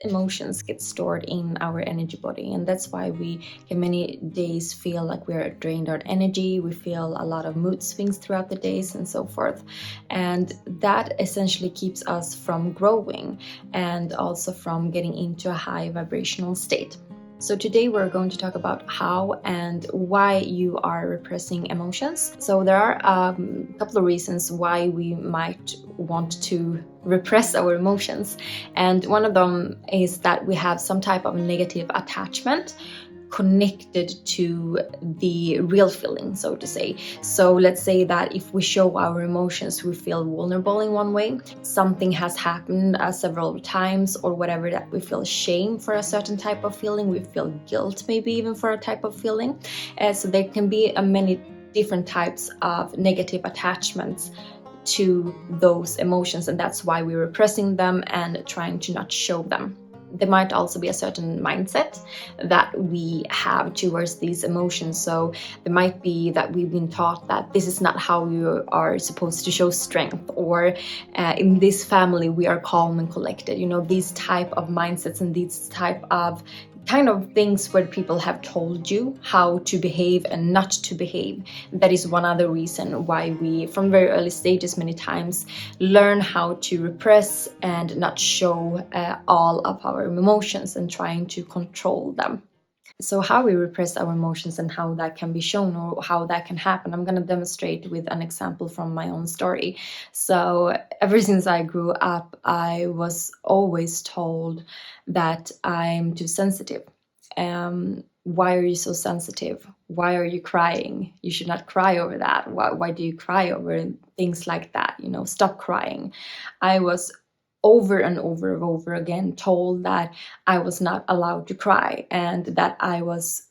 Emotions get stored in our energy body, and that's why we can many days feel like we're drained on energy. We feel a lot of mood swings throughout the days and so forth, and that essentially keeps us from growing and also from getting into a high vibrational state. So today we're going to talk about how and why you are repressing emotions. So there are a couple of reasons why we might want to repress our emotions. And one of them is that we have some type of negative attachment connected to the real feeling, so to say. So let's say that if we show our emotions, we feel vulnerable in one way. Something has happened several times or whatever, that we feel shame for a certain type of feeling. We feel guilt maybe even for a type of feeling. So there can be many different types of negative attachments to those emotions, and that's why we're repressing them and trying to not show them. There might also be a certain mindset that we have towards these emotions. So there might be that we've been taught that this is not how you are supposed to show strength, or in this family we are calm and collected. These type of mindsets and these type of kind of things where people have told you how to behave and not to behave. That is one other reason why we, from very early stages, many times learn how to repress and not show all of our emotions and trying to control them. So how we repress our emotions and how that can be shown or how that can happen, I'm going to demonstrate with an example from my own story. So ever since I grew up, I was always told that I'm too sensitive. Why are you so sensitive? Why are you crying? You should not cry over that. Why do you cry over things like that? Stop crying. I was over and over again told that I was not allowed to cry and that I was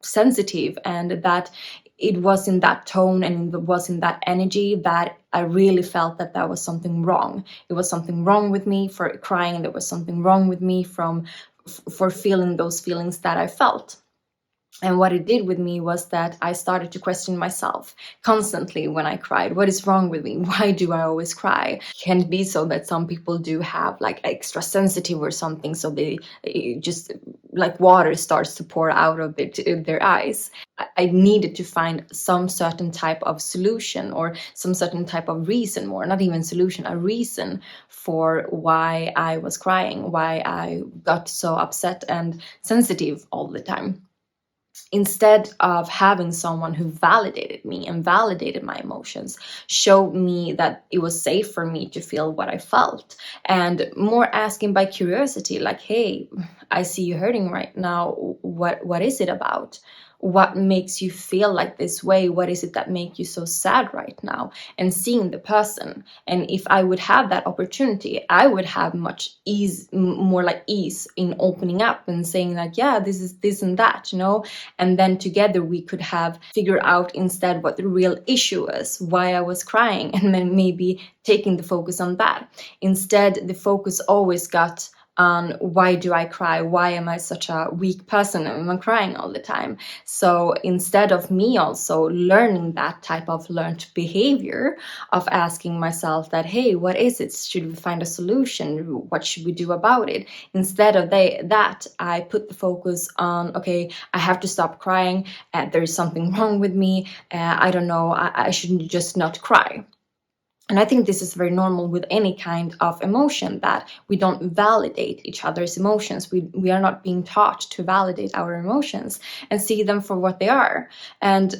sensitive, and that it was in that tone and it was in that energy that I really felt that there was something wrong. It was something wrong with me for crying, and there was something wrong with me for feeling those feelings that I felt. And what it did with me was that I started to question myself constantly when I cried. What is wrong with me? Why do I always cry? Can it be so that some people do have like extra sensitive or something, so they just like water starts to pour out of their eyes? I needed to find some certain type of solution or some certain type of reason, more not even solution, a reason for why I was crying, why I got so upset and sensitive all the time. Instead of having someone who validated me and validated my emotions, showed me that it was safe for me to feel what I felt, and more asking by curiosity, like, hey, I see you hurting right now. What is it about? What makes you feel like this way? What is it that makes you so sad right now? And seeing the person. And if I would have that opportunity, I would have much more like ease in opening up and saying like, yeah, this is this and that, and then together we could have figured out instead what the real issue is, why I was crying, and then maybe taking the focus on that. Instead, the focus always got on why do I cry? Why am I such a weak person? Am I crying all the time? So instead of me also learning that type of learned behavior of asking myself that, hey, what is it? Should we find a solution? What should we do about it? Instead of that, I put the focus on, okay, I have to stop crying. There is something wrong with me. I don't know. I should just not cry. And I think this is very normal with any kind of emotion, that we don't validate each other's emotions. We are not being taught to validate our emotions and see them for what they are. And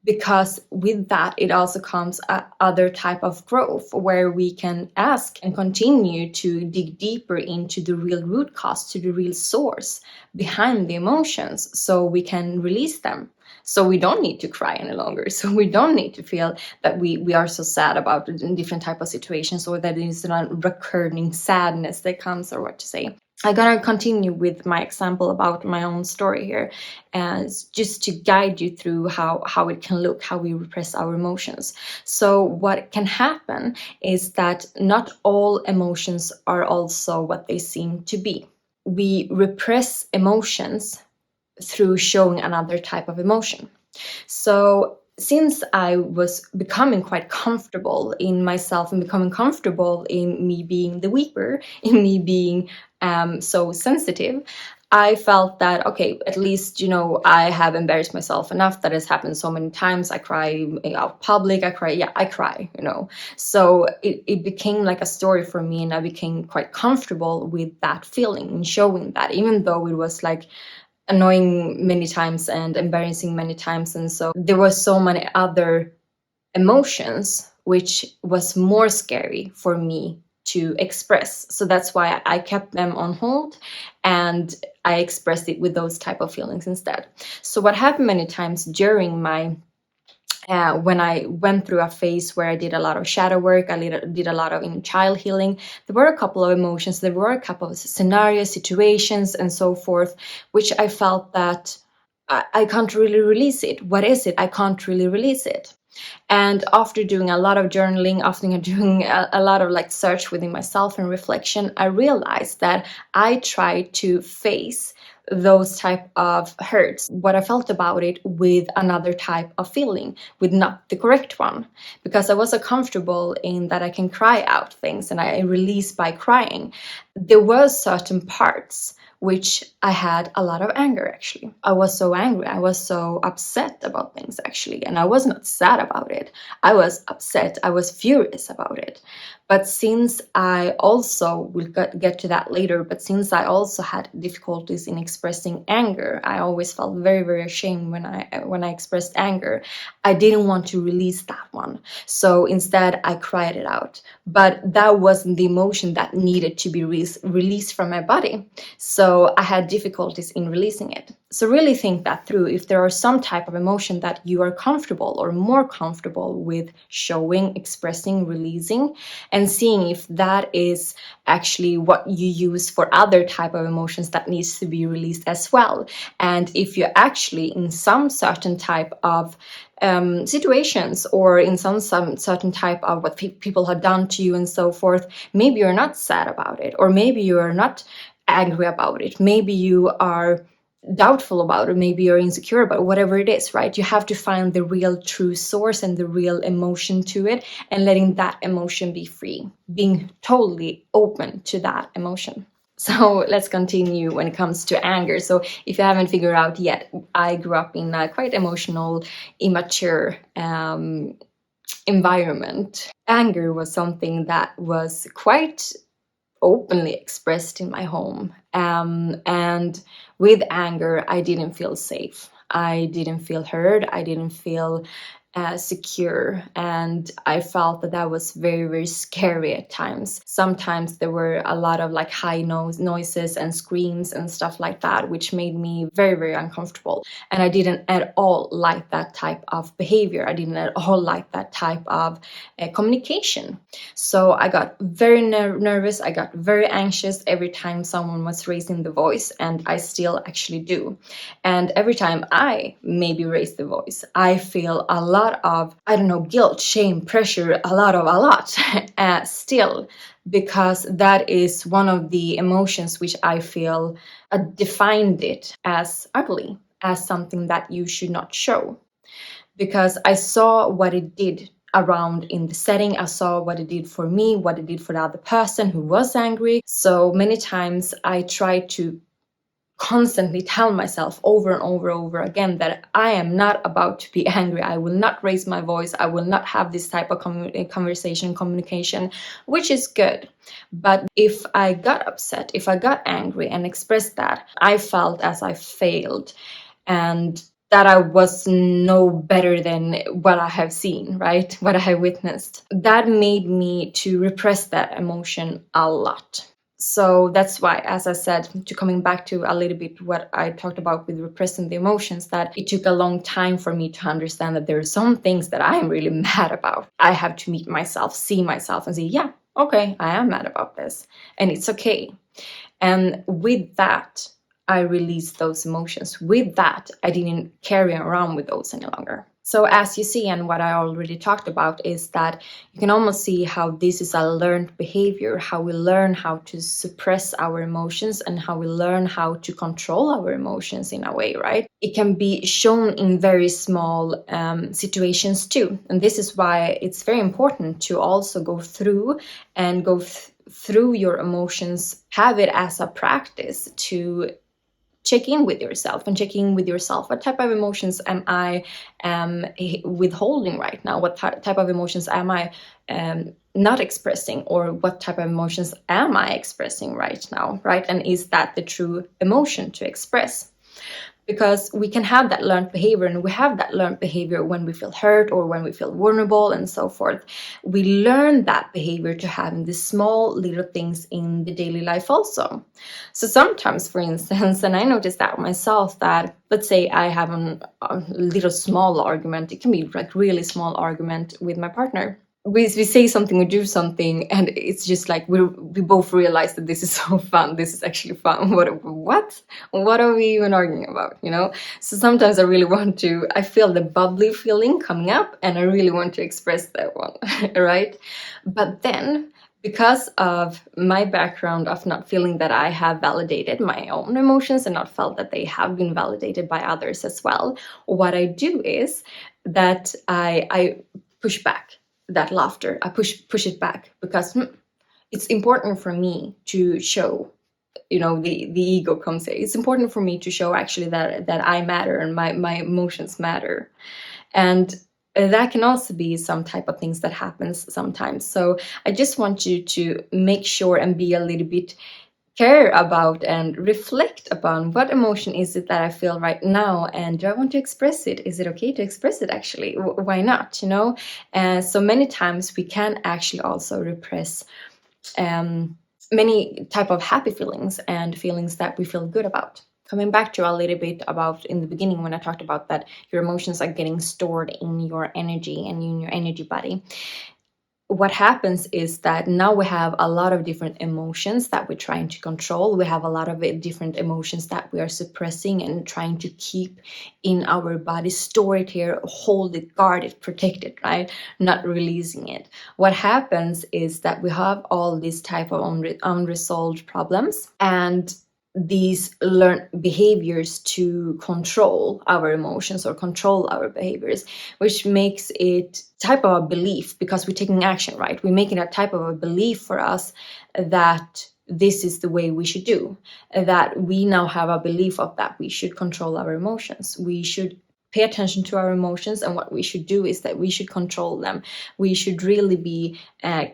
because with that, it also comes other type of growth where we can ask and continue to dig deeper into the real root cause, to the real source behind the emotions, so we can release them. So we don't need to cry any longer. So we don't need to feel that we are so sad about it in different type of situations, or that it's a recurring sadness that comes, or what to say. I'm gonna continue with my example about my own story here, as just to guide you through how it can look, how we repress our emotions. So what can happen is that not all emotions are also what they seem to be. We repress emotions through showing another type of emotion. So since I was becoming quite comfortable in myself and becoming comfortable in me being the weeper, in me being so sensitive, I felt that, okay, at least, I have embarrassed myself enough. That has happened so many times. I cry out public. I cry. Yeah, I cry. So it became like a story for me, and I became quite comfortable with that feeling and showing that, even though it was like annoying many times and embarrassing many times. And so there were so many other emotions which was more scary for me to express. So that's why I kept them on hold, and I expressed it with those type of feelings instead. So what happened many times during my when I went through a phase where I did a lot of shadow work, I did a lot of inner child healing, there were a couple of emotions, there were a couple of scenarios, situations, and so forth, which I felt that I can't really release it. What is it? I can't really release it. And after doing a lot of journaling, after doing a lot of like search within myself and reflection, I realized that I tried to face those type of hurts, what I felt about it, with another type of feeling, with not the correct one, because I was so comfortable in that I can cry out things and I release by crying. There were certain parts which I had a lot of anger, actually. I was so angry. I was so upset about things, actually. And I was not sad about it. I was upset. I was furious about it. But since I also, we'll get to that later, but since I also had difficulties in expressing anger, I always felt very, very ashamed when I expressed anger. I didn't want to release that one. So instead, I cried it out. But that wasn't the emotion that needed to be released from my body. So I had difficulties in releasing it. So really think that through. If there are some type of emotion that you are comfortable or more comfortable with showing, expressing, releasing, and seeing if that is actually what you use for other type of emotions that needs to be released as well. And if you're actually in some certain type of situations, or in some certain type of what people have done to you and so forth, maybe you're not sad about it, or maybe you are not angry about it, maybe you are doubtful about it, maybe you're insecure about it, whatever it is, right? You have to find the real true source and the real emotion to it, and letting that emotion be free, being totally open to that emotion. So let's continue when it comes to anger. So if you haven't figured out yet, I grew up in a quite emotional, immature environment. Anger was something that was quite openly expressed in my home. And with anger, I didn't feel safe. I didn't feel heard. I didn't feel secure. And I felt that that was very, very scary at times. Sometimes there were a lot of like high noises and screams and stuff like that, which made me very, very uncomfortable. And I didn't at all like that type of behavior. I didn't at all like that type of communication. So I got very nervous. I got very anxious every time someone was raising the voice, and I still actually do. And every time I maybe raise the voice, I feel a lot of, I don't know, guilt, shame, pressure, a lot, still, because that is one of the emotions which I feel defined it as ugly, as something that you should not show. Because I saw what it did around in the setting. I saw what it did for me, what it did for the other person who was angry. So many times I tried to constantly tell myself over and over again that I am not about to be angry. I will not raise my voice. I will not have this type of conversation, communication, which is good. But if I got upset, if I got angry and expressed that, I felt as I failed, and that I was no better than what I have seen, right? What I have witnessed. That made me to repress that emotion a lot. So that's why, as I said, to coming back to a little bit what I talked about with repressing the emotions, that it took a long time for me to understand that there are some things that I am really mad about. I have to meet myself, see myself, and say, yeah, okay, I am mad about this, and it's okay. And with that, I released those emotions. With that, I didn't carry around with those any longer. So as you see, and what I already talked about, is that you can almost see how this is a learned behavior, how we learn how to suppress our emotions and how we learn how to control our emotions in a way, right? It can be shown in very small situations too. And this is why it's very important to also go through and through your emotions, have it as a practice to check in with yourself and check in with yourself. What type of emotions am I withholding right now? What type of emotions am I not expressing, or what type of emotions am I expressing right now, right? And is that the true emotion to express? Because we can have that learned behavior, and we have that learned behavior when we feel hurt or when we feel vulnerable and so forth. We learn that behavior to have in the small little things in the daily life also. So sometimes, for instance, and I noticed that myself, that let's say I have a little small argument, it can be like really small argument with my partner. We say something, we do something, and it's just like we both realize that this is so fun. This is actually fun. What are we even arguing about? So sometimes I feel the bubbly feeling coming up, and I really want to express that one, right? But then, because of my background of not feeling that I have validated my own emotions and not felt that they have been validated by others as well, what I do is that I push back that laughter. I push it back, because it's important for me to show, the ego comes in. It's important for me to show actually that I matter and my emotions matter. And that can also be some type of things that happens sometimes. So I just want you to make sure and be a little bit care about and reflect upon, what emotion is it that I feel right now, and do I want to express it? Is it okay to express it? Actually, why not? And so many times we can actually also repress many type of happy feelings and feelings that we feel good about. Coming back to a little bit about in the beginning when I talked about that your emotions are getting stored in your energy and in your energy body, what happens is that now we have a lot of different emotions that we're trying to control. We have a lot of different emotions that we are suppressing and trying to keep in our body, store it here, hold it, guard it, protect it, right? Not releasing it. What happens is that we have all these type of unresolved problems, and these learned behaviors to control our emotions or control our behaviors, which makes it type of a belief, because we're taking action, right? We're making a type of a belief for us that this is the way we should do, that we now have a belief of that we should control our emotions. We should pay attention to our emotions, and what we should do is that we should control them. We should really be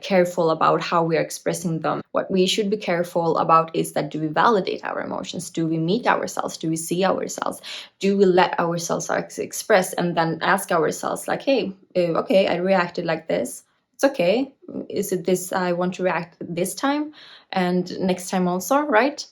careful about how we are expressing them. What we should be careful about is that, do we validate our emotions? Do we meet ourselves? Do we see ourselves? Do we let ourselves express, and then ask ourselves like, hey, okay, I reacted like this. It's okay. Is it this I want to react this time and next time also, right?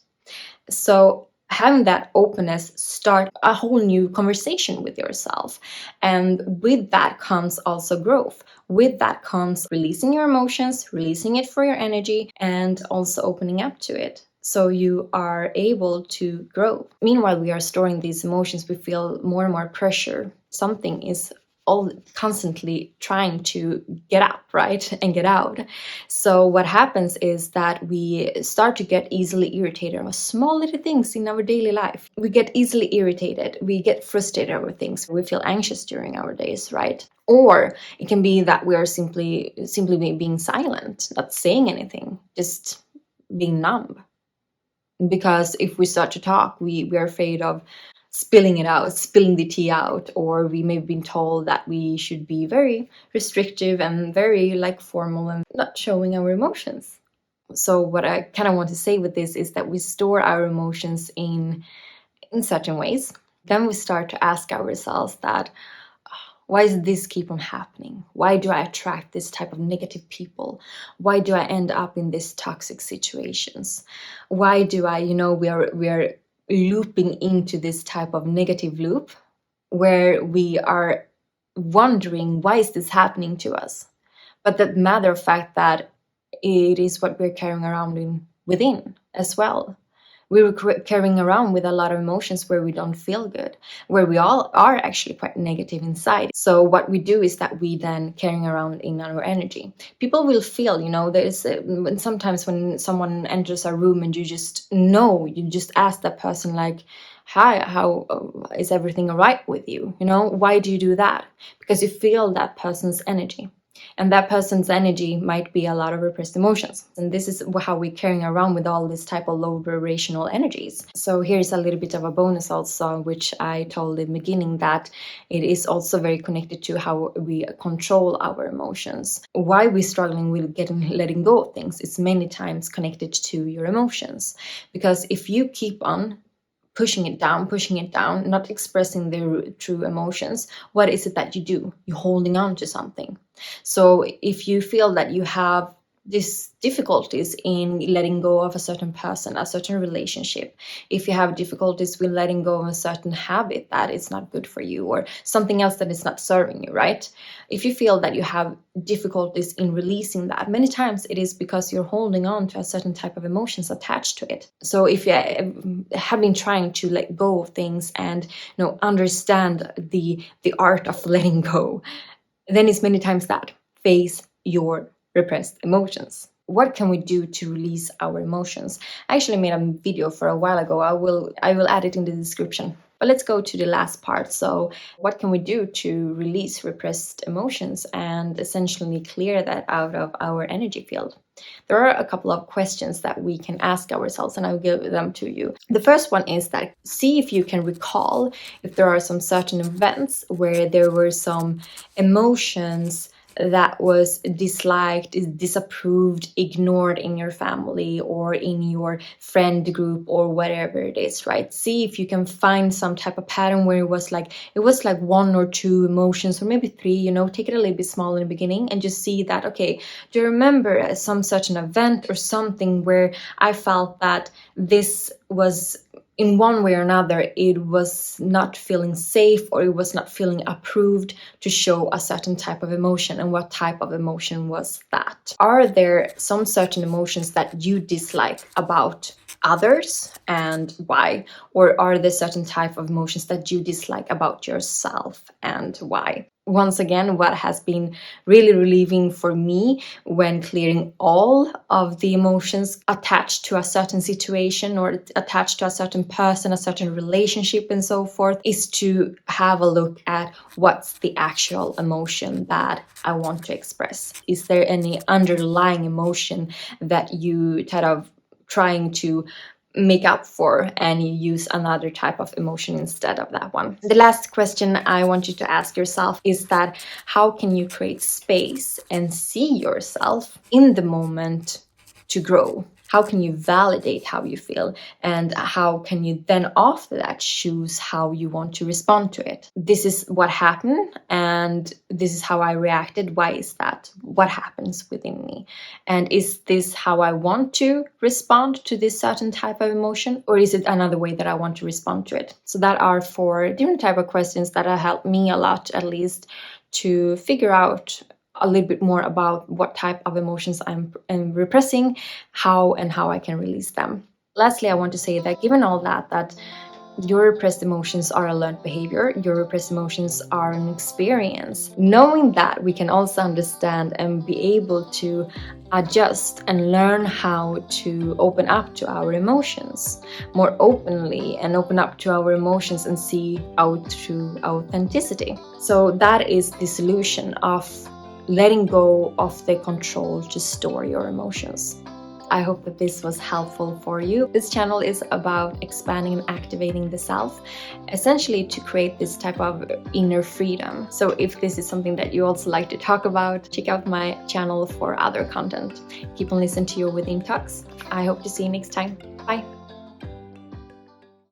So having that openness, start a whole new conversation with yourself. And with that comes also growth. With that comes releasing your emotions, releasing it for your energy, and also opening up to it, so you are able to grow. Meanwhile, we are storing these emotions, we feel more and more pressure. Something is all constantly trying to get up, right? And get out. So what happens is that we start to get easily irritated with small little things in our daily life. We get easily irritated. We get frustrated over things. We feel anxious during our days, right? Or it can be that we are simply being silent, not saying anything, just being numb. Because if we start to talk, we are afraid of spilling it out, spilling the tea out, or we may have been told that we should be very restrictive and very like formal and not showing our emotions. So what I kind of want to say with this is that we store our emotions in certain ways. Then we start to ask ourselves that, why does this keep on happening? Why do I attract this type of negative people? Why do I end up in these toxic situations? Why do I, we are looping into this type of negative loop where we are wondering, why is this happening to us? But the matter of fact that it is what we're carrying around within as well. We're carrying around with a lot of emotions where we don't feel good, where we all are actually quite negative inside. So what we do is that we then carrying around in our energy. People will feel, there's sometimes when someone enters a room and you just ask that person like, hi, how is everything all right with you? Why do you do that? Because you feel that person's energy. And that person's energy might be a lot of repressed emotions. And this is how we're carrying around with all this type of low vibrational energies. So here's a little bit of a bonus also, which I told in the beginning, that it is also very connected to how we control our emotions. Why we're struggling with letting go of things is many times connected to your emotions. Because if you keep on pushing it down, not expressing their true emotions, what is it that you do? You're holding on to something. So if you feel that you have these difficulties in letting go of a certain person, a certain relationship, if you have difficulties with letting go of a certain habit that is not good for you, or something else that is not serving you, right? If you feel that you have difficulties in releasing that, many times it is because you're holding on to a certain type of emotions attached to it. So if you have been trying to let go of things and understand the art of letting go, then it's many times that face your repressed emotions. What can we do to release our emotions? I actually made a video for a while ago. I will add it in the description. But let's go to the last part. So what can we do to release repressed emotions and essentially clear that out of our energy field? There are a couple of questions that we can ask ourselves, and I'll give them to you. The first one is that see if you can recall if there are some certain events where there were some emotions that was disliked, disapproved, ignored in your family or in your friend group or whatever it is, right? See if you can find some type of pattern where it was like one or two emotions, or maybe three, take it a little bit small in the beginning and just see that, okay, do you remember some certain event or something where I felt that this was, in one way or another, it was not feeling safe or it was not feeling approved to show a certain type of emotion, and what type of emotion was that? Are there some certain emotions that you dislike about others and why? Or are there certain type of emotions that you dislike about yourself and why? Once again, what has been really relieving for me when clearing all of the emotions attached to a certain situation or attached to a certain person, a certain relationship and so forth, is to have a look at what's the actual emotion that I want to express. Is there any underlying emotion that you kind of trying to make up for, and you use another type of emotion instead of that one? The last question I want you to ask yourself is that how can you create space and see yourself in the moment to grow? How can you validate how you feel? And how can you then after that choose how you want to respond to it? This is what happened and this is how I reacted. Why is that? What happens within me? And is this how I want to respond to this certain type of emotion? Or is it another way that I want to respond to it? So that are 4 different type of questions that have helped me a lot, at least, to figure out a little bit more about what type of emotions I'm repressing, how I can release them. Lastly, I want to say that given all that your repressed emotions are a learned behavior, your repressed emotions are an experience. Knowing that, we can also understand and be able to adjust and learn how to open up to our emotions more openly and open up to our emotions and see out through authenticity. So that is the solution of letting go of the control to store your emotions. I hope that this was helpful for you. This channel is about expanding and activating the self, essentially to create this type of inner freedom. So if this is something that you also like to talk about, check out my channel for other content. Keep on listening to your within talks. I hope to see you next time. Bye.